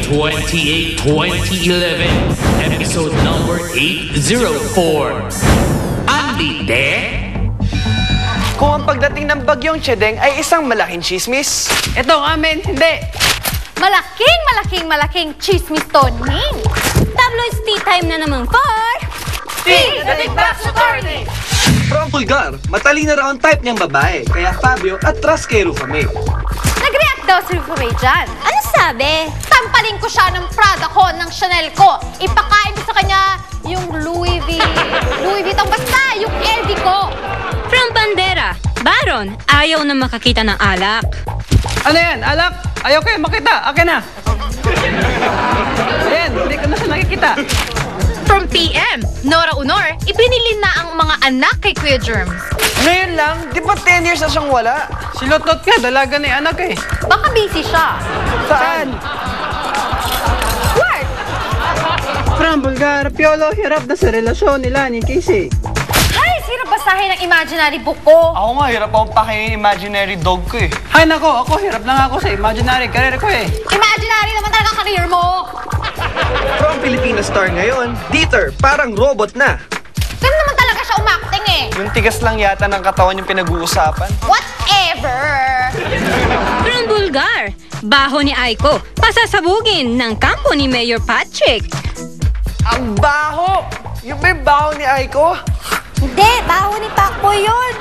28, 2011, episode number 804. Andy De? Kung ang pagdating ng bagyong Chedeng ay isang malaking chismis, ito ang amin, hindi. Malaking chismis to, Ning. Tabloids tea time na naman for... Tea, the Big Box Authority! From vulgar, matalino raw ang type niyang babae, kaya Fabio atras kay Rufame. Nag-react daw si Rufame dyan. Ano sabi? Tampaling ko siya ng Prada ko, ng Chanel ko. Ipakain ko sa kanya yung Louis Vuitton, basta yung LV ko. From Bandera, Baron, ayaw na makakita ng alak. Ano yan, alak? Ayaw kayo makita, akin na. Ayan, hindi ko na siya nakikita. From PM, Nora Honor, ibinili na ang mga anak kay Kuya Germs. Ngayon lang, di ba 10 years na siyang wala? Silotot ka, dalaga ni anak eh. Baka busy siya. Saan? Work! From Bulgar, Piolo, hirap na sa relasyon nila ni Casey. Ay, sino basahin ang imaginary book ko? Ako nga, hirap akong pakihin yung imaginary dog ko eh. Hay nako, ako hirap lang ako sa imaginary career ko eh. Imaginary naman talaga ang career mo. From Filipino star ngayon, Dieter, parang robot na. Ganun naman talaga siya umakting eh. Yung tigas lang yata ng katawan yung pinag-uusapan. Whatever! From Bulgar, baho ni Aiko, pasasabugin ng kampo ni Mayor Patrick. Ang baho! Yung may baho ni Aiko? Hindi, baho ni Pacboy yun.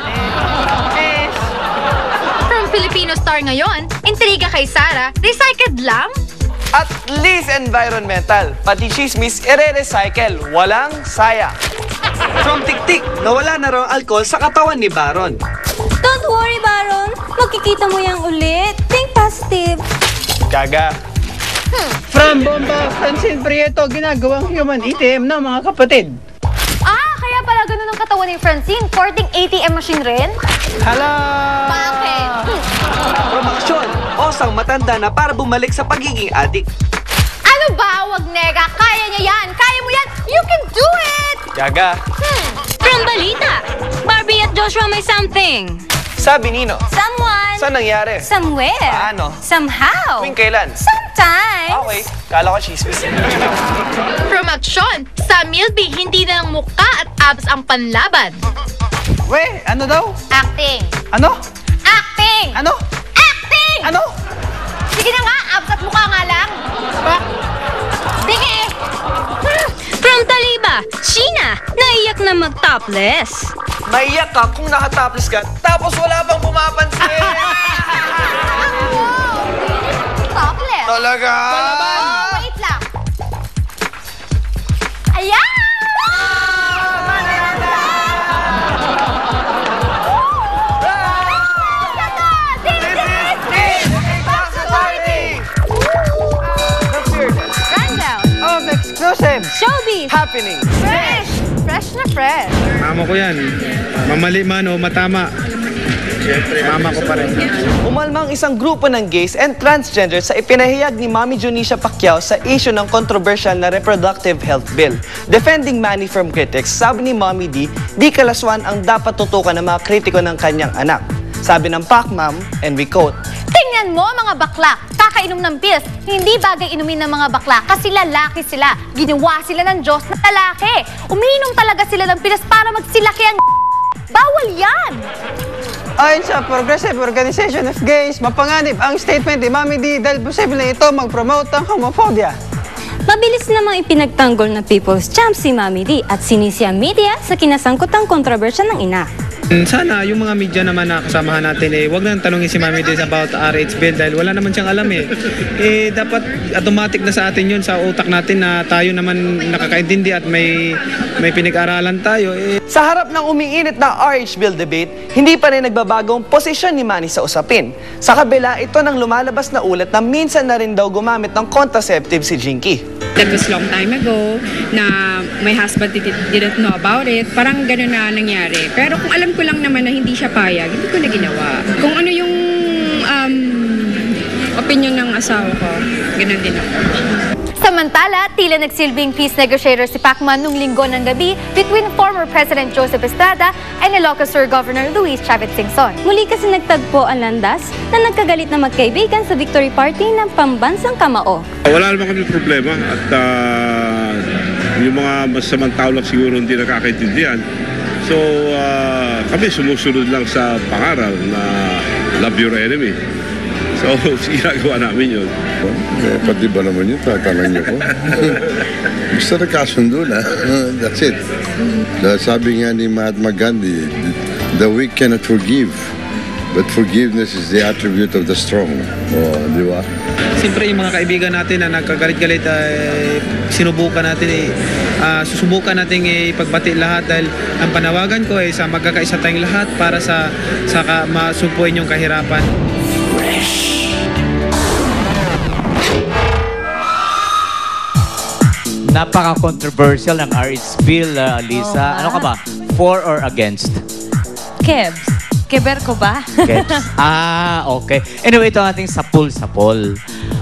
From Filipino Star ngayon, intriga kay Sarah, recycled lang? At least environmental. Pati chismis, ire-recycle. Walang sayang. From Tiktik, nawala na raw ang alcohol sa katawan ni Baron. Don't worry, Baron. Makikita mo yan ulit. Think positive. Gaga. From Bomba, Francine Prieto, ginagawang human ATM ng mga kapatid. Ah, kaya pala ganun ang katawan ni Francine. Porting ATM machine rin? Hala! Bakit? From aksyon, osang matanda na para bumalik sa pagiging adik. Ano ba? Wag nega. Kaya niya yan. Kaya mo yan. You can do it! Gaga. From Balita, Barbie at Joshua may something. Sabi Nino, Someone. saan nangyari? Somewhere. Paano? Somehow. Tuwing kailan? Sometimes. Okay, kala ko chismis. From aksyon, sa Milby, hindi na lang mukha at abs ang panlaban. We, ano daw? Acting. Ano? Acting! Ano? Acting! Ano? Sige na nga, abs at mukha nga lang. Sige! From Taliba, Sheena, naiyak na mag-topless. Maiyak ka kung nakatopless ka, tapos wala bang pumapansin. Topless. Talaga? Oh, wait lang. Ayan! Rundown. Oh, exclusive! Showbiz. Happening. Fresh. Fresh na fresh. Mama ko yan. Mamali man o matama. Mama ko pa rin. Umalma ang isang grupo ng gays and transgender sa ipinahayag ni Mami Junisha Pacquiao sa issue ng controversial na reproductive health bill. Defending Manny from critics, sabi ni Mommy D, di kalaswan ang dapat tutukan ng mga kritiko ng kanyang anak. Sabi ng Pac-Ma'am, and we quote, Tingnan mo mga bakla, kakainom ng pills. Hindi bagay inumin ng mga bakla kasi lalaki sila. Ginawa sila ng Diyos na lalaki. Umiinom talaga sila ng pills para magsilaki ang bawal yan! Ayon sa Progressive Organization of Gays, mapanganib ang statement ni Mami D dahil posible na ito mag-promote ng homophobia. Mabilis namang ipinagtanggol na People's Champ si Mami D at sinisi ang media sa kinasangkutang kontrobersya ng ina. Sana yung mga media naman na kasamahan natin wag nang tanungin si Mami Des about RH bill dahil wala naman siyang alam dapat automatic na sa atin yun sa utak natin na tayo naman nakakaintindi at may pinag-aralan tayo Sa harap ng umiinit na RH bill debate, hindi pa rin nagbabagong posisyon ni Manny sa usapin. Sa kabila, ito nang lumalabas na ulat na minsan na rin daw gumamit ng contraceptive si Jinky. That was long time ago na my husband didn't know about it. Parang gano'n na nangyari. Pero kung alam ko lang naman na hindi siya payag, hindi ko na ginawa. Kung ano yung opinion ng asawa ko, gano'n din ako. Sa Samantala, tila nagsilbing peace negotiator si Pacman nung linggo ng gabi between former President Joseph Estrada and Ilocos Sur Governor Luis Chavez Singson. Muli kasi nagtagpo ang landas na nagkagalit na magkaibigan sa victory party ng pambansang kamao. Wala naman kami problema at yung mga masamang tao lang siguro hindi nakakaintindihan. So kami sumusunod lang sa pangaral na love your enemy. So, ginagawa namin yun. Pati ba naman yun? Tatangan niyo ko. Gusto na kasundo na. That's it. Sabi nga ni Mahatma Gandhi, the weak cannot forgive, but forgiveness is the attribute of the strong. Oh, di ba? Siyempre, yung mga kaibigan natin na nagkagalit-galit, susubukan natin ipagbati lahat dahil ang panawagan ko ay sa magkakaisa tayong lahat para sa masumpuin yung kahirapan. Napaka-controversial ng RH bill, Lisa. Ano ka ba? For or against? Kebs. Keber ko ba? Kebs. Okay. Anyway, ito ang ating sapul-sapul.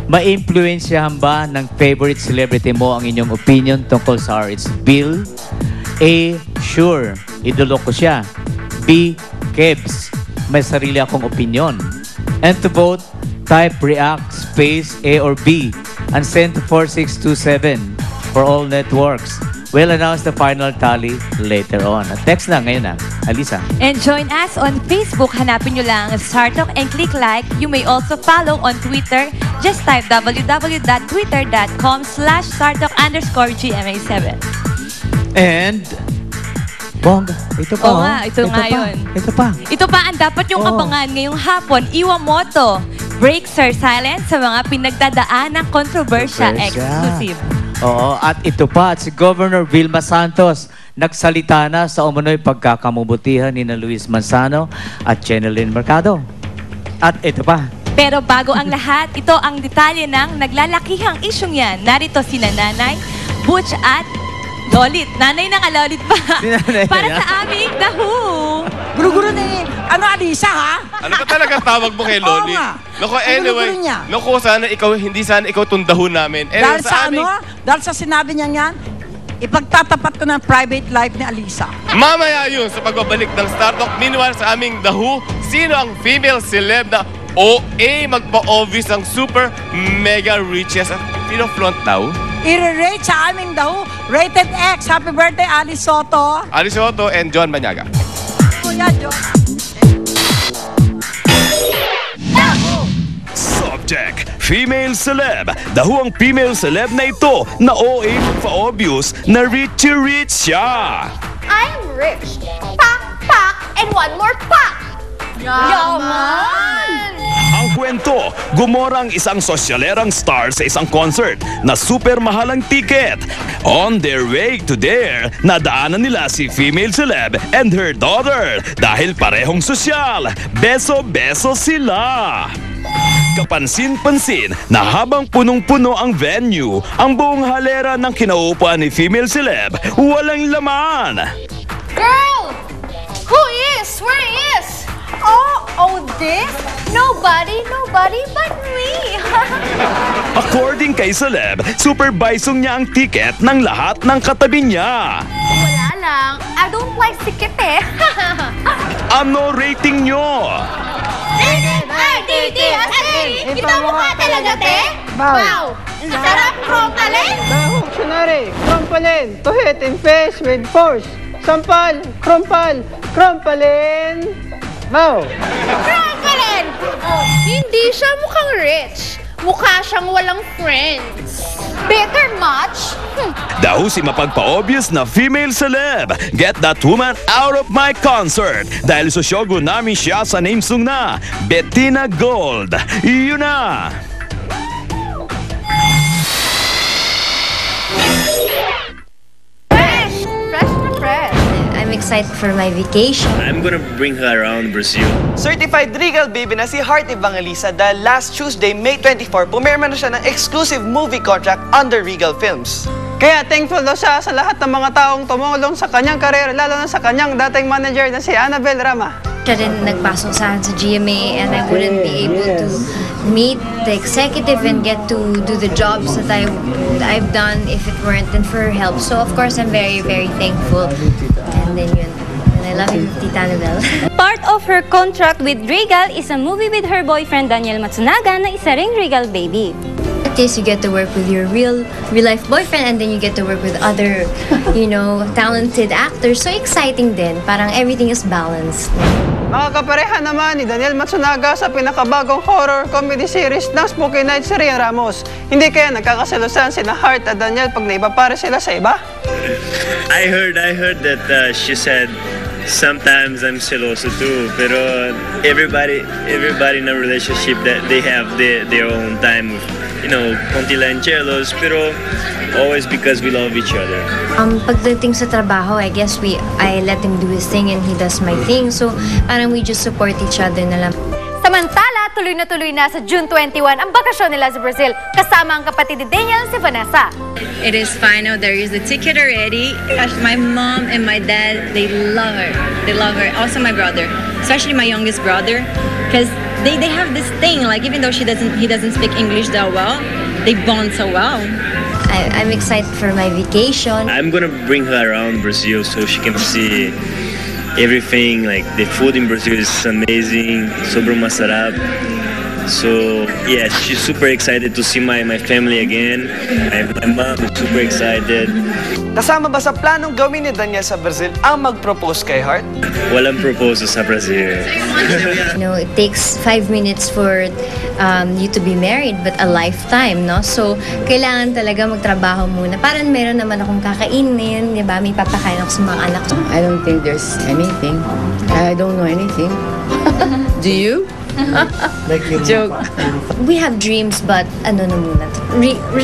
Ma-influensyahan ba ng favorite celebrity mo ang inyong opinion tungkol sa RH bill? A. Sure. Idolo ko siya. B. Kebs. May sarili akong opinion. And to vote, type react space A or B and send to 4627 for all networks. We'll announce the final tally later on. Text lang ngayon na, Alisa. And join us on Facebook. Hanapin nyo lang StarTalk and click like. You may also follow on Twitter. Just type www.twitter.com/StarTalk_GMA7. And Bongga, ito pa. Oo nga, ito nga yun. Ito pa. Ito pa ang dapat yung abangan ngayong hapon. Iwamoto. Break Sir Silence sa mga pinagdadaan ng controversial exclusive. Oo, at ito pa, at si Governor Vilma Santos nagsalita na sa umunoy pagkakamubutihan ni na Luis Manzano at Jeneline Mercado. At ito pa. Pero bago ang lahat, ito ang detalye ng naglalakihang isyong yan. Narito sina Nanay, Butch at Lolit. Nanay ng Lolit pa. Para sa aming The Who. Guru-guru ni, Alisa ha? Ano ba talaga tawag mo kay Lolit? Naku, anyway, hindi sana ikaw tundaho namin. Dahil sa dahil sa sinabi niya yan, ipagtatapat ko ng private life ni Alisa. Mamaya yun sa pagbabalik ng StarTalk. Meanwhile, sa aming The Who, sino ang female celeb na OA magpa-obvious ang super mega riches at pino-flaunt daw? I-rate sa aming The Who, Rated X. Happy birthday, Ali Soto. Ali Soto and John Banyaga. Kuya John. Subject, female celeb. The Who ang female celeb na ito na OA magpa-obvious na rich siya. I'm rich. Pak, pak, and one more pak. Yaman! Ang kwento, gumorang isang sosyalerang star sa isang concert na super mahalang ticket. On their way to there, nadaanan nila si female celeb and her daughter dahil parehong sosyal. Beso-beso sila. Kapansin-pansin na habang punong-puno ang venue, ang buong halera ng kinaupuan ni female celeb walang laman. Girl! Who is? Where is? Oh, this? Nobody but me. According kay celeb, supervisong niya ang ticket ng lahat ng katabi niya. Wala lang. I don't like ticket eh. Ano rating nyo? Kita mo ka talaga, te? Wow! Sarap, Krompalen! Dictionary, Krompalen, to hit in face with force. Sampal, Krompal, Krompalen. Wow! Krompalen! Hindi siya mukhang rich. Mukha siyang walang friends. Better match? Daw si mapagpa-obvious na female celeb. Get that woman out of my concert. Dahil sosyogo namin siya sa name song na Bettina Gold. Yun na! I'm excited for my vacation. I'm gonna bring her around Brazil. Certified Regal Baby na si Heart Evangelista dahil last Tuesday, May 24, pumirma na siya ng exclusive movie contract under Regal Films. Kaya thankful daw siya sa lahat ng mga taong tumulong sa kanyang karir, lalo na sa kanyang dating manager na si Annabel Rama. Siya rin nagpasok sa akin sa GMA and I wouldn't be able to meet the executive and get to do the jobs that I've done if it weren't for her help. So of course, I'm very, very thankful. And then yun. I love you, Tita Annabel. Part of her contract with Regal is a movie with her boyfriend Daniel Matsunaga na isa ring Regal baby. At least you get to work with your real life boyfriend and then you get to work with other, talented actors. So exciting din. Parang everything is balanced. Makakapareha naman ni Daniel Matsunaga sa pinakabagong horror comedy series ng Spooky Night si Rhea Ramos. Hindi kaya nagkakaselosan sina Heart at Daniel pag naibapare sila sa iba? I heard that she said sometimes I'm celoso too, pero everybody in a relationship that they have their own time with, konti lang jealous, pero always because we love each other. Pagdating sa trabaho, I guess I let him do his thing and he does my thing, so parang we just support each other na lang. Samantala, tuloy na sa June 21 ang bakasyon nila sa Brazil kasama ang kapatid ni Daniel, si Vanessa. It is final. There is the ticket already. My mom and my dad, they love her. They love her. Also my brother, especially my youngest brother, because they have this thing, like even though he doesn't speak English that well, they bond so well. I'm excited for my vacation. I'm gonna bring her around Brazil so she can see everything. Like the food in Brazil is amazing, sobrang masarap. So yeah, she's super excited to see my family again. My mom is super excited. Kasama ba sa planong gawin ni Daniel sa Brazil ang mag-propose kay Heart? Walang propose sa Brazil. It takes 5 minutes for you to be married, but a lifetime, no? So, kailangan talaga magtrabaho muna. Parang meron naman akong kakainin, di ba? May papakain ako sa mga anak ko. I don't think there's anything. I don't know anything. Do you? Joke. We have dreams, but na muna.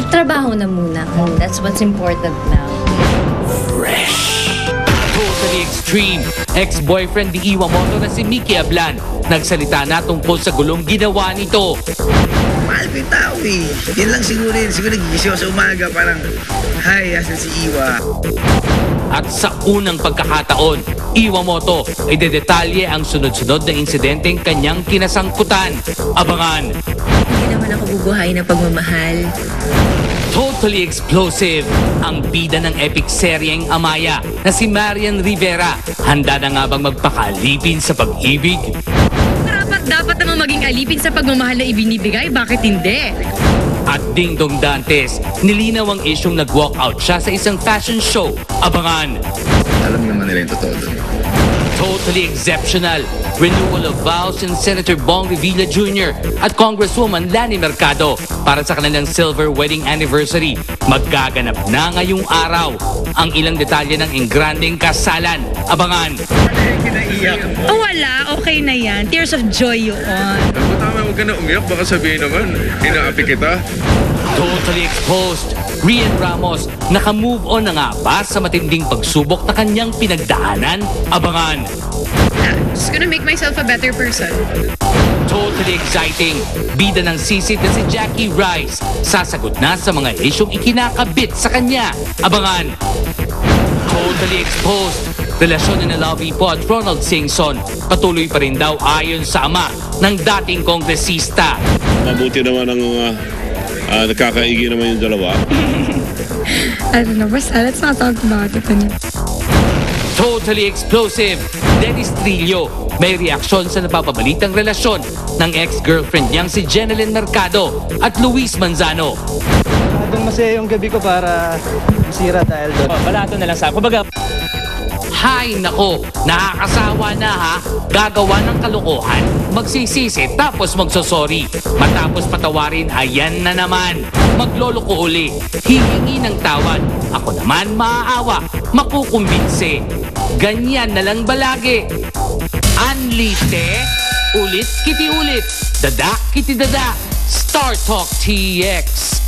Trabaho na muna. That's what's important now. Fresh. Totally extreme. Ex-boyfriend ni Iwamoto na si Mickey Ablan. Nagsalita na tungkol sa gulong ginawa nito. Mahal ko yung tao eh. Yan lang siguro yun. Siguro nagigising ako sa umaga parang, hi, asan si Iwa? At sa unang pagkakataon, Iwamoto ay dedetalye ang sunod-sunod na insidenteng kanyang kinasangkutan. Abangan! Hindi naman ako bubuhay ng pagmamahal. Totally explosive ang bida ng epic seryeng Amaya na si Marian Rivera. Handa na nga bang magpakalipin sa pag-ibig? Dapat naman maging alipin sa pagmamahal na ibinibigay, bakit hindi? At Ding Dong Dantes, nilinaw ang isyong nag-walkout siya sa isang fashion show. Abangan! Alam naman nila yung totoo doon. Totally exceptional. Renewal of vows in Senator Bong Revilla Jr. at Congresswoman Lani Mercado para sa kanilang silver wedding anniversary. Maggaganap na ngayong araw ang ilang detalye ng engrandeng kasalan. Abangan! Oh, wala. Okay na yan. Tears of joy yun. Tama, huwag ka na umiyak. Baka sabihin naman, inaapi kita. Totally exposed. Rhea Ramos, naka-move on na nga ba sa matinding pagsubok na kanyang pinagdaanan? Abangan! Just gonna make myself a better person. Totally exciting. Bida ng sisit na si Jackie Rice. Sasagot na sa mga isyong ikinakabit sa kanya. Abangan! Totally exposed. Relasyon ni Lovey po at Ronald Singson. Patuloy pa rin daw ayon sa ama ng dating kongresista. Mabuti naman ang nagkakaigi naman yung dalawa. I don't know, basta let's not talk about it. Totally explosive. Dennis Trillo may reaksyon sa napapabalitang relasyon ng ex-girlfriend niyang si Jeneline Mercado at Luis Manzano. Doon masaya yung gabi ko para masira dahil doon. Balato na lang sa kumbaga. Hay nako, nakakasawa na ha. Gagawa ng kalokohan, magsisisi tapos magsosorry. Matapos patawarin, ayan na naman. Magloloko uli, hihingi ng tawad. Ako naman maaawa, makukumbinse. Ganyan na lang balagi. Anlite, ulit kiti ulit. Dada kiti dada. Star Talk TX.